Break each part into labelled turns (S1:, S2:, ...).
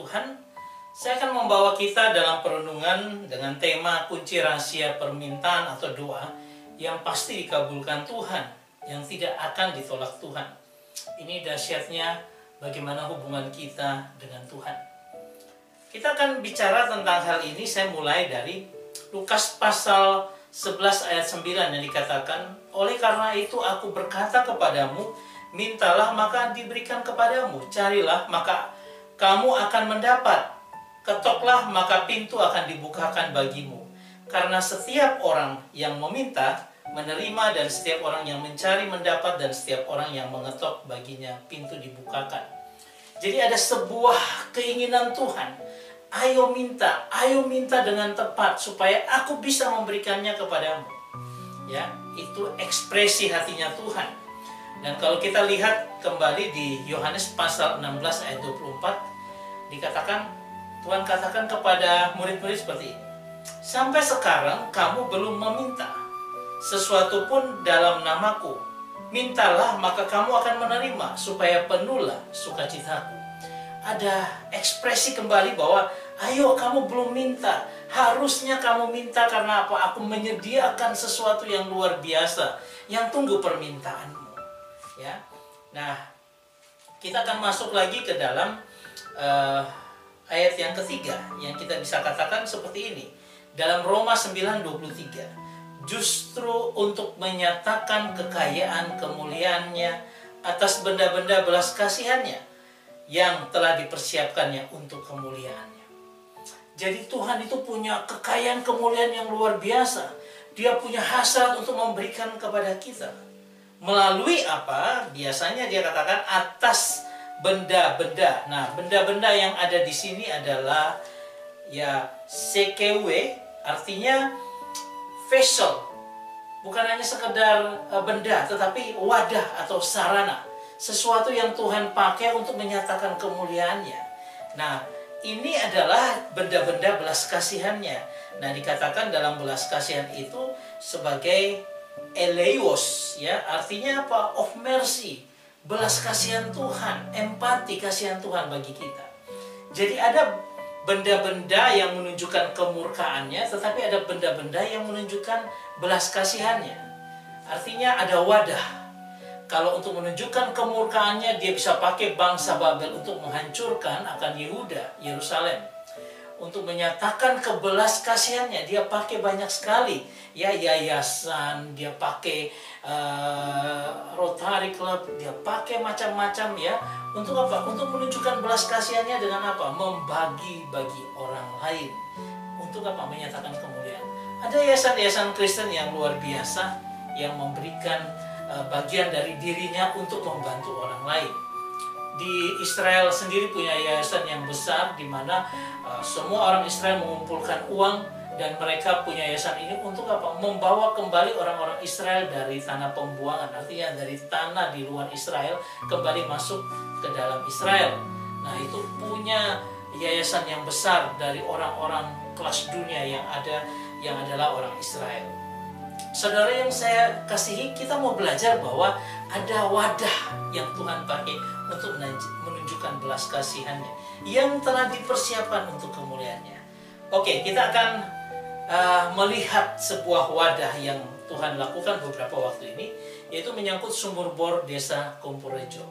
S1: Tuhan, saya akan membawa kita dalam perenungan dengan tema kunci rahasia permintaan atau doa yang pasti dikabulkan Tuhan, yang tidak akan ditolak Tuhan. Ini dahsyatnya bagaimana hubungan kita dengan Tuhan. Kita akan bicara tentang hal ini. Saya mulai dari Lukas pasal 11 ayat 9 yang dikatakan, oleh karena itu aku berkata kepadamu, mintalah maka diberikan kepadamu, carilah maka kamu akan mendapat, ketoklah maka pintu akan dibukakan bagimu. Karena setiap orang yang meminta menerima, dan setiap orang yang mencari mendapat, dan setiap orang yang mengetok baginya pintu dibukakan. Jadi ada sebuah keinginan Tuhan, ayo minta dengan tepat supaya aku bisa memberikannya kepadamu. Ya, itu ekspresi hatinya Tuhan. Dan kalau kita lihat kembali di Yohanes pasal 16 ayat 24, dikatakan, Tuhan katakan kepada murid-murid seperti ini, sampai sekarang kamu belum meminta sesuatu pun dalam namaku. Mintalah maka kamu akan menerima, supaya penuhlah sukacitaku. Ada ekspresi kembali bahwa ayo kamu belum minta, harusnya kamu minta. Karena apa? Aku menyediakan sesuatu yang luar biasa, yang tunggu permintaanmu. Ya, nah kita akan masuk lagi ke dalam ayat yang ketiga, yang kita bisa katakan seperti ini dalam Roma 9:23. Justru untuk menyatakan kekayaan kemuliaannya atas benda-benda belas kasihannya yang telah dipersiapkannya untuk kemuliaannya. Jadi Tuhan itu punya kekayaan kemuliaan yang luar biasa. Dia punya hasrat untuk memberikan kepada kita. Melalui apa? Biasanya dia katakan atas benda-benda. Nah, benda-benda yang ada di sini adalah ya sekewe, artinya vessel. Bukan hanya sekedar benda, tetapi wadah atau sarana. Sesuatu yang Tuhan pakai untuk menyatakan kemuliaannya. Nah, ini adalah benda-benda belas kasihannya. Nah, dikatakan dalam belas kasihan itu sebagai eleos, ya, artinya apa? Of mercy, belas kasihan Tuhan, empati kasihan Tuhan bagi kita. Jadi ada benda-benda yang menunjukkan kemurkaannya, tetapi ada benda-benda yang menunjukkan belas kasihannya. Artinya ada wadah. Kalau untuk menunjukkan kemurkaannya, dia bisa pakai bangsa Babel untuk menghancurkan akan Yehuda, Yerusalem. Untuk menyatakan kebelas kasihannya, dia pakai banyak sekali. Ya, yayasan, dia pakai Rotary Club, dia pakai macam-macam, ya. Untuk apa? Untuk menunjukkan belas kasihannya dengan apa? Membagi bagi orang lain. Untuk apa? Menyatakan kemuliaan. Ada yayasan-yayasan Kristen yang luar biasa, yang memberikan bagian dari dirinya untuk membantu orang lain. Di Israel sendiri punya yayasan yang besar, di mana semua orang Israel mengumpulkan uang, dan mereka punya yayasan ini untuk apa? Membawa kembali orang-orang Israel dari tanah pembuangan, artinya dari tanah di luar Israel kembali masuk ke dalam Israel. Nah, itu punya yayasan yang besar dari orang-orang kelas dunia yang adalah orang Israel. Saudara yang saya kasihi, kita mau belajar bahwa ada wadah yang Tuhan pakai untuk menunjukkan belas kasihannya yang telah dipersiapkan untuk kemuliaannya. Oke, kita akan melihat sebuah wadah yang Tuhan lakukan beberapa waktu ini, yaitu menyangkut sumur bor desa Kumpulrejo.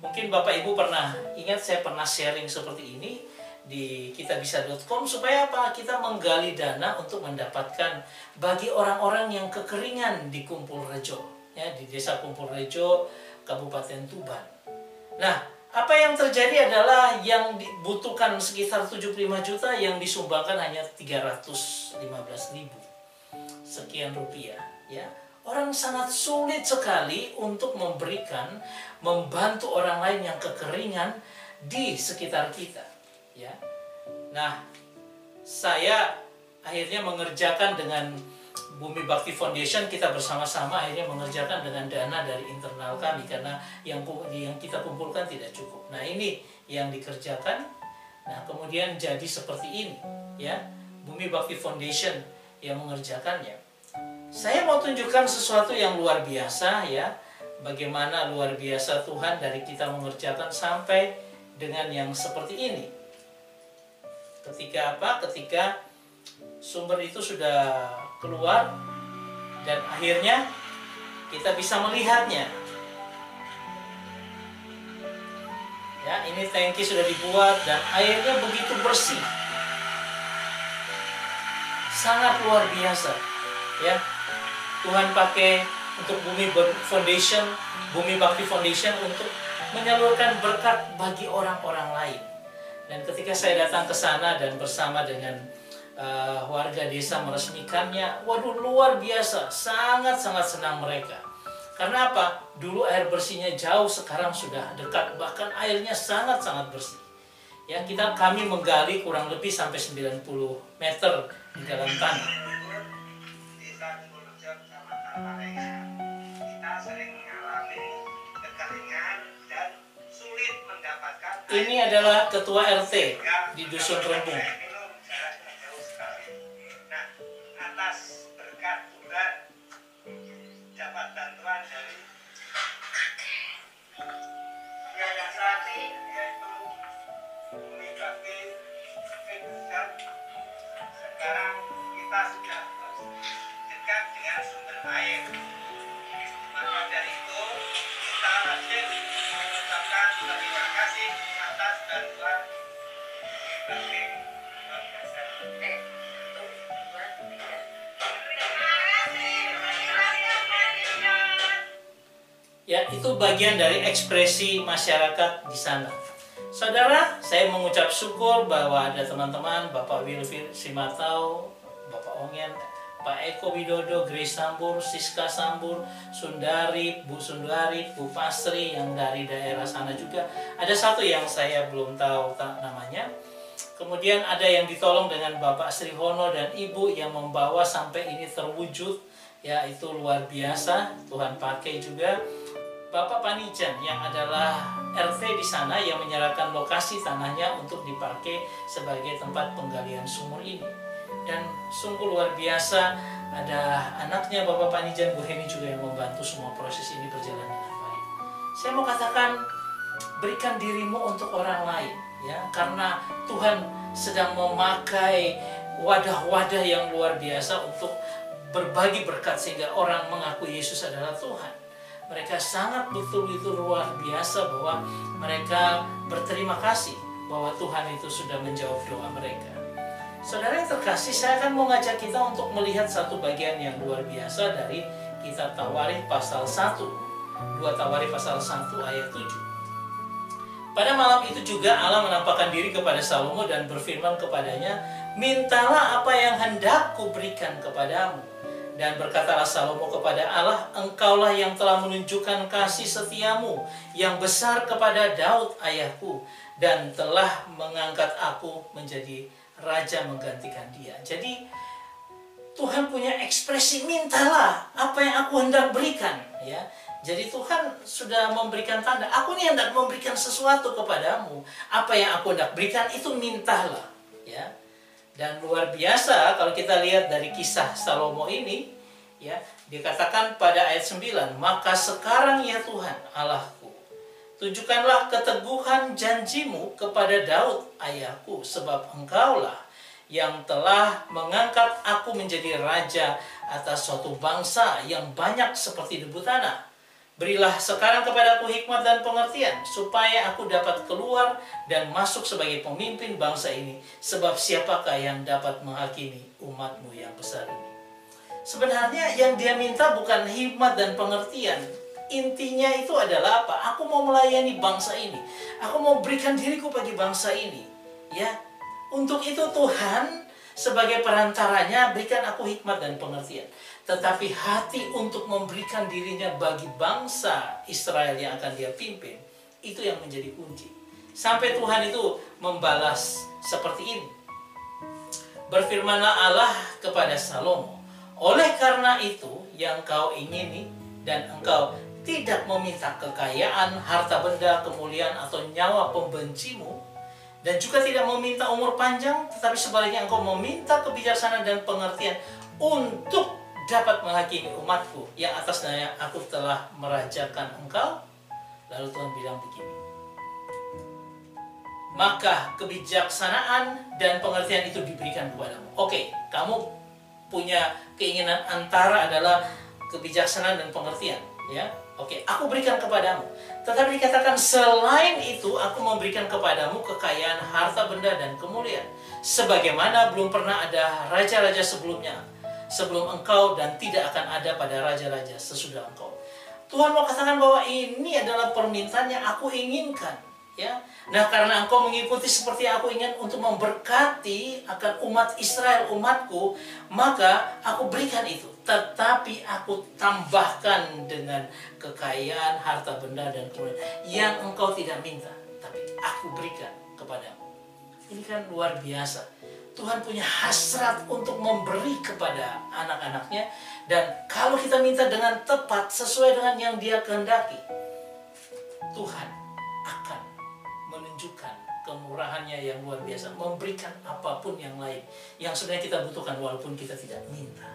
S1: Mungkin Bapak Ibu pernah ingat, saya pernah sharing seperti ini di kitabisa.com, supaya apa? Kita menggali dana untuk mendapatkan bagi orang-orang yang kekeringan di Kumpulrejo, ya, di desa Kumpulrejo, Kabupaten Tuban. Nah, apa yang terjadi adalah yang dibutuhkan sekitar 75 juta, yang disumbangkan hanya 315.000 sekian rupiah, ya. Orang sangat sulit sekali untuk membantu orang lain yang kekeringan di sekitar kita. Ya, nah, saya akhirnya mengerjakan dengan Bumi Bakti Foundation. Kita bersama-sama akhirnya mengerjakan dengan dana dari internal kami, karena yang kita kumpulkan tidak cukup. Nah, ini yang dikerjakan. Nah, kemudian jadi seperti ini, ya, Bumi Bakti Foundation yang mengerjakannya. Saya mau tunjukkan sesuatu yang luar biasa, ya, bagaimana luar biasa Tuhan dari kita mengerjakan sampai dengan yang seperti ini. Ketika apa? Ketika sumber itu sudah keluar dan akhirnya kita bisa melihatnya. Ya, ini tangki sudah dibuat dan airnya begitu bersih. Sangat luar biasa. Ya. Tuhan pakai untuk Bumi Foundation, Bumi Bakti Foundation untuk menyalurkan berkat bagi orang-orang lain. Dan ketika saya datang ke sana dan bersama dengan warga desa meresmikannya, waduh luar biasa, sangat-sangat senang mereka. Karena apa? Dulu air bersihnya jauh, sekarang sudah dekat, bahkan airnya sangat-sangat bersih. Ya, kami menggali kurang lebih sampai 90 meter di dalam tanah.
S2: Kita sering mengalami kekeringan dan sulit mendapatkan.
S1: Ini adalah ketua RT di Dusun Rembung.
S2: Nah, atas berkat Tuhan dapat bantuan dari yayasan yaitu Bumi Bakti Foundation. Sekarang kita sudah dekat dengan sumber air. Maka dari itu kita wajib mengucapkan terima kasih atas bantuan Bumi Bakti Foundation.
S1: Ya, itu bagian dari ekspresi masyarakat di sana. Saudara, saya mengucap syukur bahwa ada teman-teman, Bapak Wilfir Simatau, Bapak Ongen, Pak Eko Widodo, Grace Sambur, Siska Sambur, Sundari, Bu Sundari, Bu Pasri yang dari daerah sana juga. Ada satu yang saya belum tahu namanya. Kemudian ada yang ditolong dengan Bapak Sri Hono dan Ibu yang membawa sampai ini terwujud. Ya, itu luar biasa, Tuhan pakai juga. Bapak Panijan yang adalah RT di sana yang menyerahkan lokasi tanahnya untuk dipakai sebagai tempat penggalian sumur ini. Dan sungguh luar biasa, ada anaknya Bapak Panijan, Bu Heni juga yang membantu semua proses ini berjalan dengan baik. Saya mau katakan, berikan dirimu untuk orang lain, ya, karena Tuhan sedang memakai wadah-wadah yang luar biasa untuk berbagi berkat sehingga orang mengakui Yesus adalah Tuhan. Mereka sangat betul-betul luar biasa bahwa mereka berterima kasih bahwa Tuhan itu sudah menjawab doa mereka. Saudara yang terkasih, saya akan mengajak kita untuk melihat satu bagian yang luar biasa dari kitab Tawarikh pasal 1. 2 Tawarikh pasal 1 ayat 7. Pada malam itu juga Allah menampakkan diri kepada Salomo dan berfirman kepadanya, "Mintalah apa yang hendak kuberikan kepadamu." Dan berkatalah Salomo kepada Allah, "Engkaulah yang telah menunjukkan kasih setiamu yang besar kepada Daud ayahku, dan telah mengangkat aku menjadi raja menggantikan dia." Jadi Tuhan punya ekspresi, mintalah apa yang aku hendak berikan, ya. Jadi Tuhan sudah memberikan tanda, aku ini hendak memberikan sesuatu kepadamu. Apa yang aku hendak berikan itu mintalah, ya. Dan luar biasa kalau kita lihat dari kisah Salomo ini, ya, dikatakan pada ayat 9, "Maka sekarang ya Tuhan Allahku, tunjukkanlah keteguhan janjimu kepada Daud ayahku, sebab engkaulah yang telah mengangkat aku menjadi raja atas suatu bangsa yang banyak seperti debu tanah. Berilah sekarang kepadaku hikmat dan pengertian, supaya aku dapat keluar dan masuk sebagai pemimpin bangsa ini. Sebab siapakah yang dapat menghakimi umatmu yang besar ini?" Sebenarnya yang dia minta bukan hikmat dan pengertian. Intinya itu adalah apa? Aku mau melayani bangsa ini. Aku mau berikan diriku bagi bangsa ini. Ya, untuk itu Tuhan sebagai perantaranya berikan aku hikmat dan pengertian. Tetapi hati untuk memberikan dirinya bagi bangsa Israel yang akan dia pimpin, itu yang menjadi kunci. Sampai Tuhan itu membalas seperti ini. Berfirmanlah Allah kepada Salomo, "Oleh karena itu yang kau ingini, dan engkau tidak meminta kekayaan, harta benda, kemuliaan, atau nyawa pembencimu, dan juga tidak meminta umur panjang, tetapi sebaliknya engkau meminta kebijaksanaan dan pengertian untuk dapat menghakimi umatku yang atasnya aku telah merajakan engkau." Lalu Tuhan bilang begini, maka kebijaksanaan dan pengertian itu diberikan kepadamu. Oke, kamu punya keinginan antara adalah kebijaksanaan dan pengertian, ya. Oke, aku berikan kepadamu. Tetapi dikatakan selain itu aku memberikan kepadamu kekayaan harta benda dan kemuliaan, sebagaimana belum pernah ada raja-raja sebelum engkau dan tidak akan ada pada raja-raja sesudah engkau. Tuhan mau katakan bahwa ini adalah permintaan yang aku inginkan, ya. Nah, karena engkau mengikuti seperti aku ingin untuk memberkati akan umat Israel, umatku, maka aku berikan itu. Tetapi aku tambahkan dengan kekayaan, harta benda, dan kemuliaan yang engkau tidak minta, tapi aku berikan kepadamu. Ini kan luar biasa. Tuhan punya hasrat untuk memberi kepada anak-anaknya. Dan kalau kita minta dengan tepat, sesuai dengan yang Dia kehendaki, Tuhan akan menunjukkan kemurahannya yang luar biasa, memberikan apapun yang lain yang sebenarnya kita butuhkan walaupun kita tidak minta.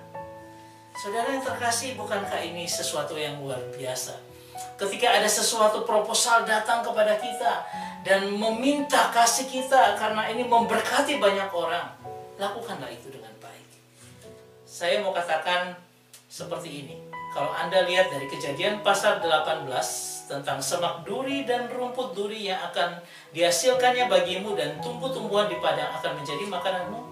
S1: Saudara yang terkasih, bukankah ini sesuatu yang luar biasa? Ketika ada sesuatu proposal datang kepada kita dan meminta kasih kita karena ini memberkati banyak orang, lakukanlah itu dengan baik. Saya mau katakan seperti ini. Kalau Anda lihat dari Kejadian pasal 18 tentang semak duri dan rumput duri yang akan dihasilkannya bagimu dan tumbuh-tumbuhan di padang akan menjadi makananmu.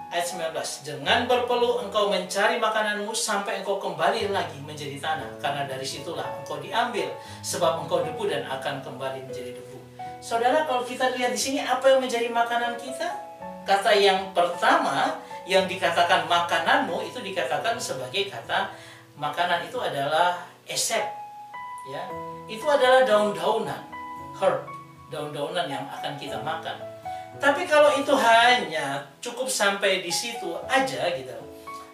S1: Ayat 19, jangan berpeluh engkau mencari makananmu sampai engkau kembali lagi menjadi tanah, karena dari situlah engkau diambil, sebab engkau debu dan akan kembali menjadi debu. Saudara, kalau kita lihat di sini apa yang menjadi makanan kita? Kata yang pertama yang dikatakan makananmu itu dikatakan sebagai kata makanan itu adalah esep, ya. Itu adalah daun-daunan, herb, daun-daunan yang akan kita makan. Tapi kalau itu hanya cukup sampai di situ aja gitu,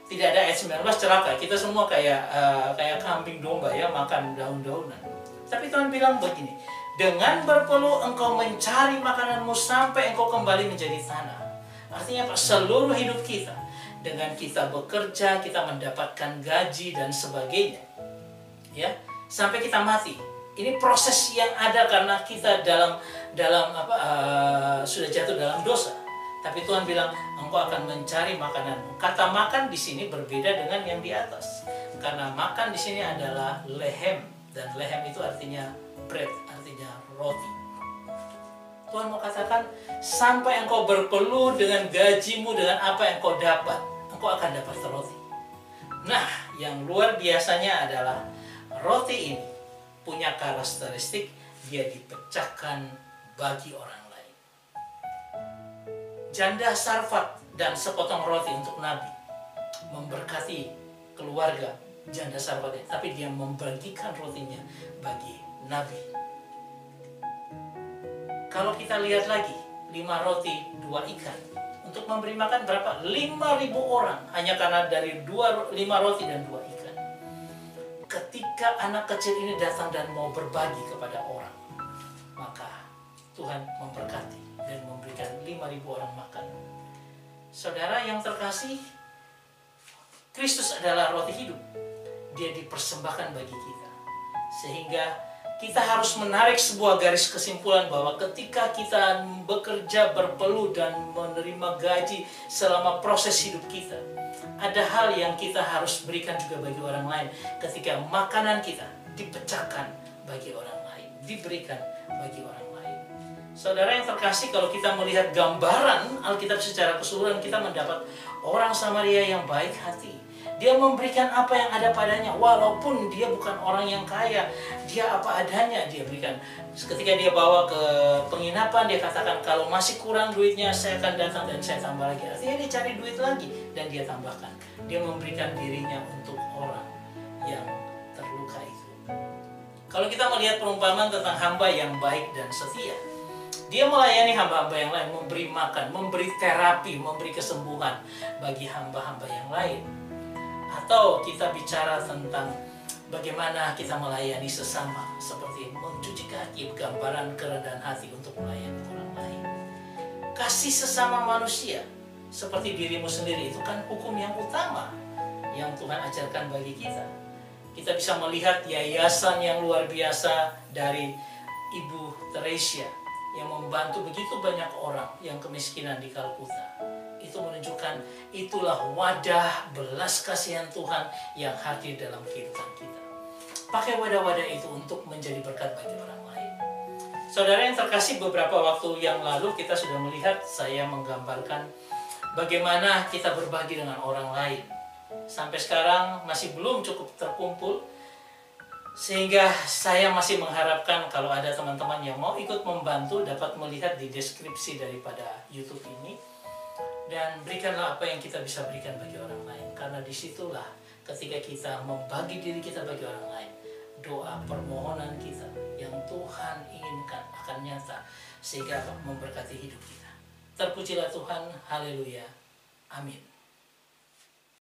S1: tidak ada ayat 19, celaka. Kita semua kayak kambing domba, ya, makan daun-daunan. Tapi Tuhan bilang begini, dengan berpeluh engkau mencari makananmu sampai engkau kembali menjadi tanah. Artinya apa? Seluruh hidup kita, dengan kita bekerja, kita mendapatkan gaji dan sebagainya, ya, sampai kita mati. Ini proses yang ada karena kita sudah jatuh dalam dosa. Tapi Tuhan bilang engkau akan mencari makananmu. Kata makan di sini berbeda dengan yang di atas. Karena makan di sini adalah lehem, dan lehem itu artinya bread, artinya roti. Tuhan mau katakan sampai engkau berpeluh dengan gajimu, dengan apa yang kau dapat, engkau akan dapat roti. Nah, yang luar biasanya adalah roti ini punya karakteristik dia dipecahkan bagi orang lain. Janda Sarfat dan sepotong roti untuk Nabi memberkati keluarga janda Sarfat, tapi dia membagikan rotinya bagi Nabi. Kalau kita lihat lagi, 5 roti 2 ikan untuk memberi makan berapa? 5.000 orang hanya karena dari 5 roti dan 2 ikan. Ketika anak kecil ini datang dan mau berbagi kepada orang, maka Tuhan memberkati dan memberikan 5.000 orang makan. Saudara yang terkasih, Kristus adalah roti hidup. Dia dipersembahkan bagi kita. Sehingga kita harus menarik sebuah garis kesimpulan bahwa ketika kita bekerja, berpeluh dan menerima gaji selama proses hidup kita, ada hal yang kita harus berikan juga bagi orang lain. Ketika makanan kita dipecahkan bagi orang lain, diberikan bagi orang lain. Saudara yang terkasih, kalau kita melihat gambaran Alkitab secara keseluruhan, kita mendapat orang Samaria yang baik hati. Dia memberikan apa yang ada padanya, walaupun dia bukan orang yang kaya, dia apa adanya dia berikan. Ketika dia bawa ke penginapan, dia katakan kalau masih kurang duitnya, saya akan datang dan saya tambah lagi. Artinya dia cari duit lagi dan dia tambahkan. Dia memberikan dirinya untuk orang yang terluka itu. Kalau kita melihat perumpamaan tentang hamba yang baik dan setia, dia melayani hamba-hamba yang lain, memberi makan, memberi terapi, memberi kesembuhan bagi hamba-hamba yang lain. Atau kita bicara tentang bagaimana kita melayani sesama, seperti mencuci kaki, gambaran kerendahan hati untuk melayani orang lain. Kasih sesama manusia seperti dirimu sendiri, itu kan hukum yang utama yang Tuhan ajarkan bagi kita. Kita bisa melihat yayasan yang luar biasa dari Ibu Teresia yang membantu begitu banyak orang yang kemiskinan di Kalkuta. Itu menunjukkan itulah wadah belas kasihan Tuhan yang hadir dalam kehidupan kita. Pakai wadah-wadah itu untuk menjadi berkat bagi orang lain. Saudara yang terkasih, beberapa waktu yang lalu kita sudah melihat saya menggambarkan bagaimana kita berbagi dengan orang lain. Sampai sekarang masih belum cukup terkumpul, sehingga saya masih mengharapkan kalau ada teman-teman yang mau ikut membantu dapat melihat di deskripsi daripada YouTube ini. Dan berikanlah apa yang kita bisa berikan bagi orang lain. Karena disitulah ketika kita membagi diri kita bagi orang lain, doa permohonan kita yang Tuhan inginkan akan nyata sehingga memberkati hidup kita. Terpujilah Tuhan, haleluya, amin.